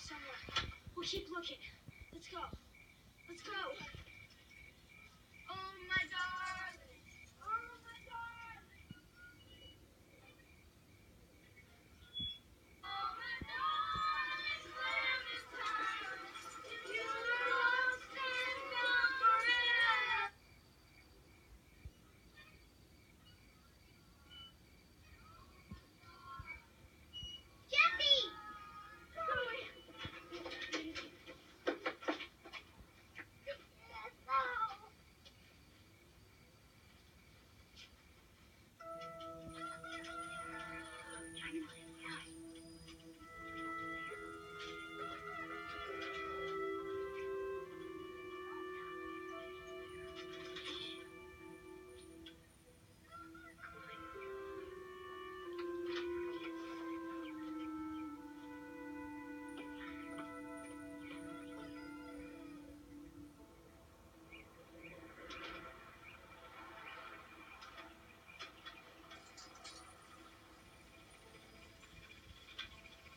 somewhere. We'll keep looking. Let's go. Let's go. Oh, my darling. Oh, my darling. Oh, my darling. Slam this time. You lost and gone forever. Jesse! Come away.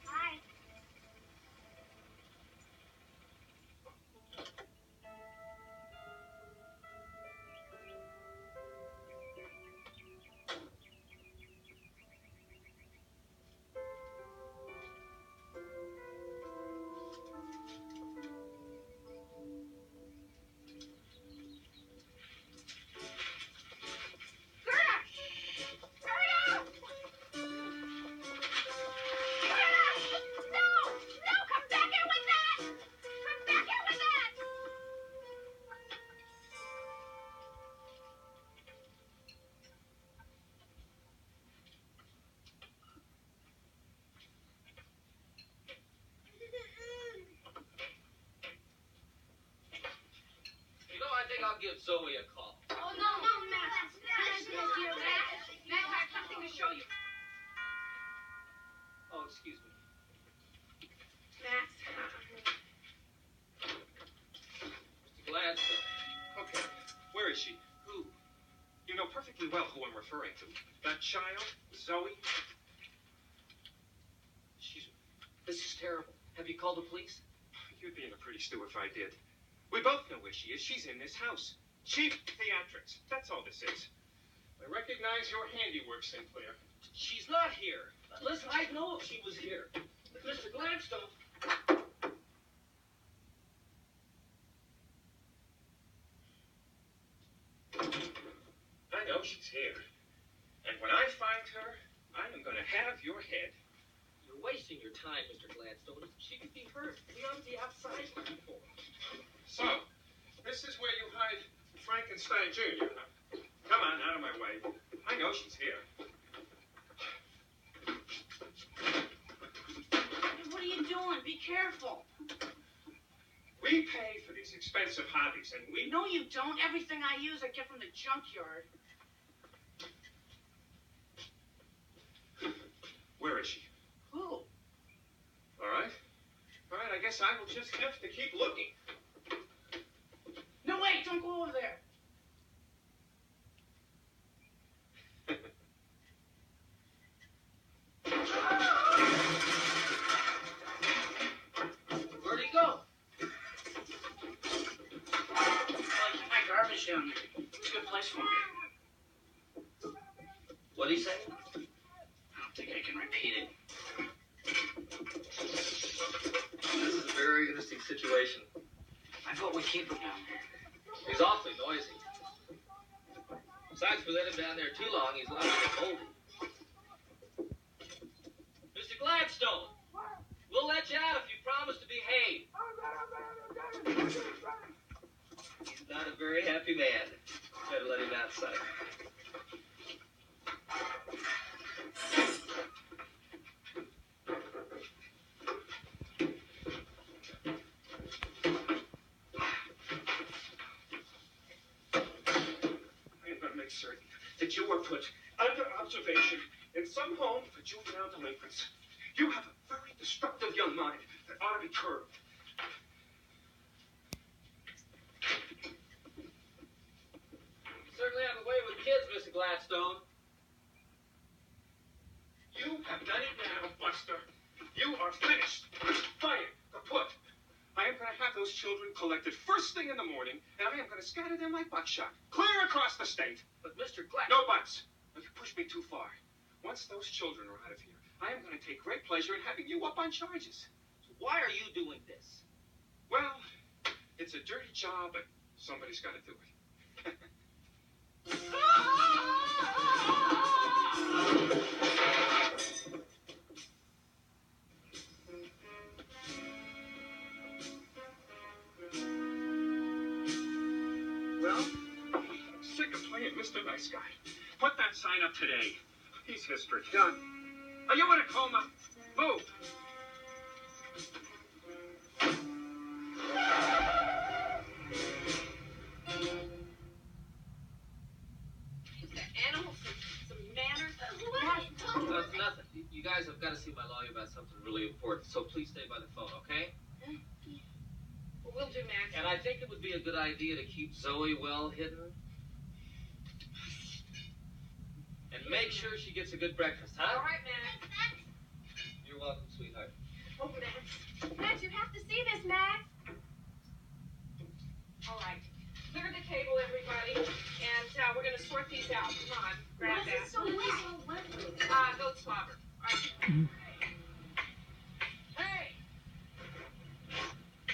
Hi. I think I'll give Zoe a call. Oh, no, Matt. That's not dear Matt. Matt, I have something to show you. Oh, excuse me. Matt. Mr. Gladstone. Okay, where is she? Who? You know perfectly well who I'm referring to. That child, Zoe. This is terrible. Have you called the police? You'd be in a pretty stew if I did. We both know where she is. She's in this house. Cheap theatrics. That's all this is. I recognize your handiwork, Sinclair. She's not here. Listen, I'd know if she was here. Mr. Gladstone. I know she's here. And when I find her, I am going to have your head. You're wasting your time, Mr. Gladstone. She could be hurt. We ought to be outside looking for her. So, this is where you hide Frankenstein Jr., huh? Come on, out of my way. I know she's here. What are you doing? Be careful. We pay for these expensive hobbies, and we... No, you don't. Everything I use, I get from the junkyard. Where is she? Who? All right. All right, I guess I will just have to keep looking. No, wait, don't go over there. Where'd he go? I'll keep my garbage down here. It's a good place for me. What'd he say? I don't think I can repeat it. This is a very interesting situation. I thought we keep him down here. He's awfully noisy. Besides, if we let him down there too long, he's liable to get moldy. Mr. Gladstone, we'll let you out if you promise to behave. He's not a very happy man. Better let him outside. Certain that you were put under observation in some home for juvenile delinquents. You have a very destructive young mind that ought to be curbed. You certainly have a way with kids, Mr. Gladstone. You have done it now, Buster. You are finished. Fired. The those children collected first thing in the morning, and I am going to scatter them like buckshot, clear across the state. But Mr. Glatt... No buts. If you push me too far, once those children are out of here, I am going to take great pleasure in having you up on charges. So why are you doing this? Well, it's a dirty job, but somebody's got to do it. Well, I'm sick of playing Mr. Nice Guy. Put that sign up today. He's history. Done. Are you in a coma? Move. Animals, some manners. That's nothing. You guys have got to see my lawyer about something really important, so please stay by the phone, okay? Well, we'll do, Max. And I think it would be a good idea to keep Zoe well hidden. And make sure she gets a good breakfast, huh? All right, Max. You're welcome, sweetheart. Oh, Max. Max, you have to see this, Max. All right. Clear the table, everybody, and we're going to sort these out. Come on, grab This that. is so wet. Goat slobber. All right. Hey!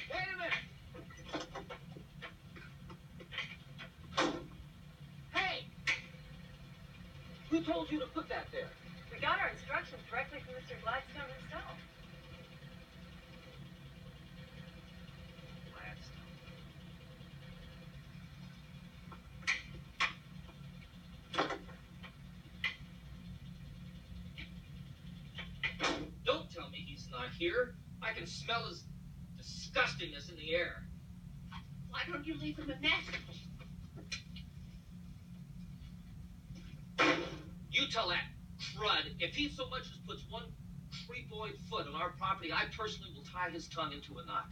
Wait a minute! Hey! Who told you to put that there? We got our instructions directly from Mr. Gladstone himself. Don't tell me he's not here. I can smell his disgustingness in the air. Why don't you leave him a message? You tell that crud, if he so much as puts one creepoid foot on our property, I personally will tie his tongue into a knot.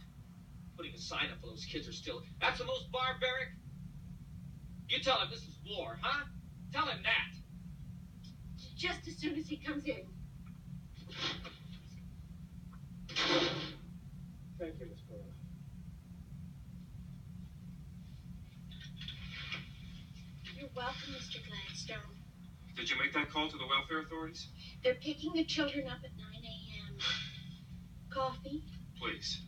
Putting a sign up for those kids are still... That's the most barbaric? You tell him this is war, huh? Tell him that. Just as soon as he comes in. Thank you, Miss Pearl. You're welcome, Mr. Gladstone. Did you make that call to the welfare authorities? They're picking the children up at 9 a.m. Coffee? Please.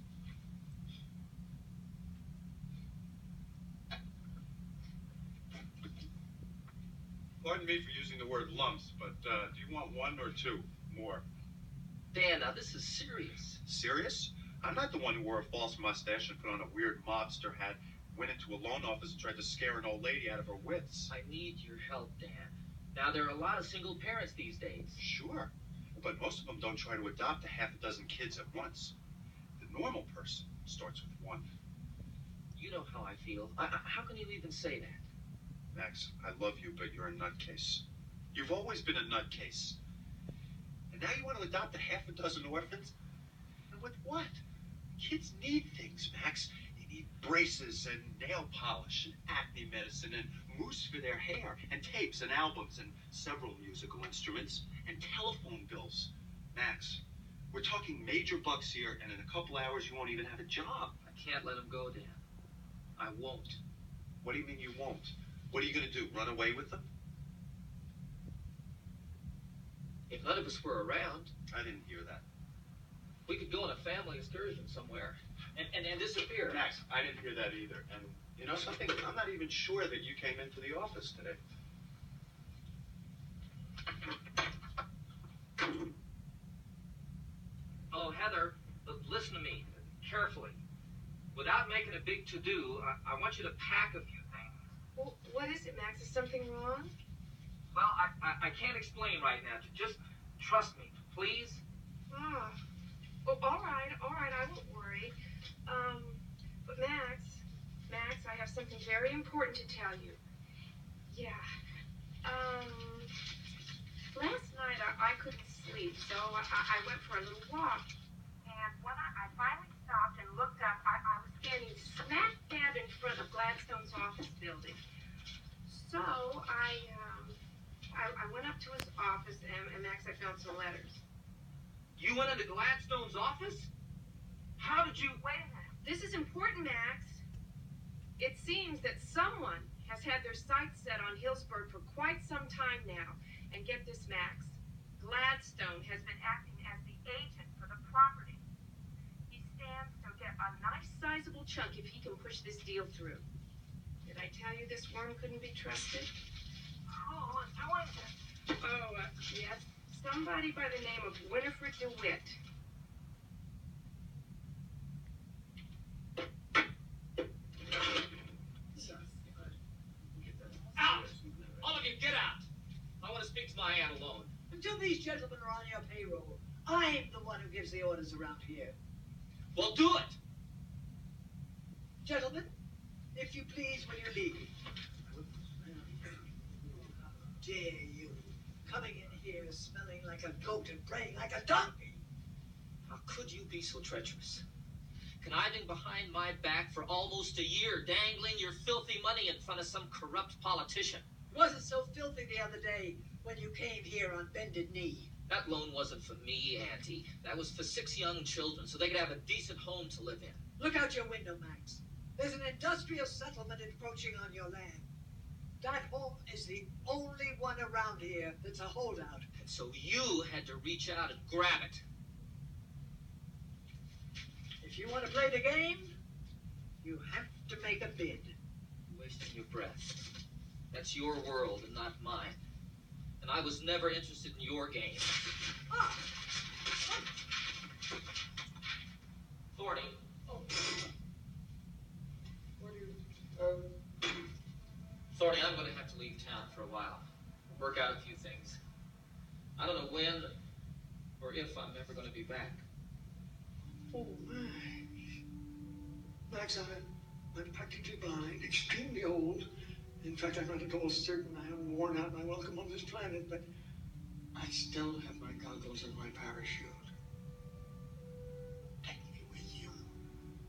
Pardon me for using the word lumps, but do you want one or two more? Dan, now this is serious. Serious? I'm not the one who wore a false mustache and put on a weird mobster hat, went into a loan office and tried to scare an old lady out of her wits. I need your help, Dan. Now, there are a lot of single parents these days. Sure, but most of them don't try to adopt a half a dozen kids at once. The normal person starts with one. You know how I feel. How can you even say that? Max, I love you, but you're a nutcase. You've always been a nutcase. And now you want to adopt a half a dozen orphans? And with what? Kids need things, Max. They need braces and nail polish and acne medicine and mousse for their hair and tapes and albums and several musical instruments and telephone bills. Max, we're talking major bucks here, and in a couple hours you won't even have a job. I can't let him go, Dan. I won't. What do you mean you won't? What are you going to do, run away with them? If none of us were around, I didn't hear that. we could go on a family excursion somewhere and disappear. Max, I didn't hear that either. And you know something? I'm not even sure that you came into the office today. Oh, Heather, listen to me carefully. Without making a big to-do, I want you to pack a few things. Well, what is it, Max? Is something wrong? Well, I can't explain right now. Just trust me, please. Ah. Oh, all right, I won't worry. But Max, I have something very important to tell you. Yeah. Last night I couldn't sleep, so I went for a little walk. And when I finally stopped and looked up, I was standing smack dab in front of Gladstone's office building. So I went up to his office, and Max, I found some letters. You went into Gladstone's office? How did you... Wait a minute. This is important, Max. It seems that someone has had their sights set on Hillsburg for quite some time now. And get this, Max. Gladstone has been acting as the agent for the property. He stands to get a nice sizable chunk if he can push this deal through. Did I tell you this worm couldn't be trusted? Oh, I want to. Yes. Somebody by the name of Winifred DeWitt. Out! All of you, get out! I want to speak to my aunt alone. Until these gentlemen are on your payroll, I'm the one who gives the orders around here. Well, do it! Gentlemen, if you please, will you leave? How dare you, coming in here smelling like a goat and praying like a donkey? How could you be so treacherous? Conniving behind my back for almost a year, dangling your filthy money in front of some corrupt politician. It wasn't so filthy the other day when you came here on bended knee. That loan wasn't for me, Auntie. That was for 6 young children, so they could have a decent home to live in. Look out your window, Max. There's an industrial settlement encroaching on your land. That home is the only one around here that's a holdout. And so you had to reach out and grab it. If you want to play the game, you have to make a bid. You're wasting your breath. That's your world and not mine. And I was never interested in your game. Ah! Thorny. Thorny, I'm going to have to leave town for a while. Work out a few things. I don't know when or if I'm ever going to be back. Oh, Max, I'm practically blind, extremely old. In fact, I'm not at all certain I have worn out my welcome on this planet, but I still have my goggles and my parachute.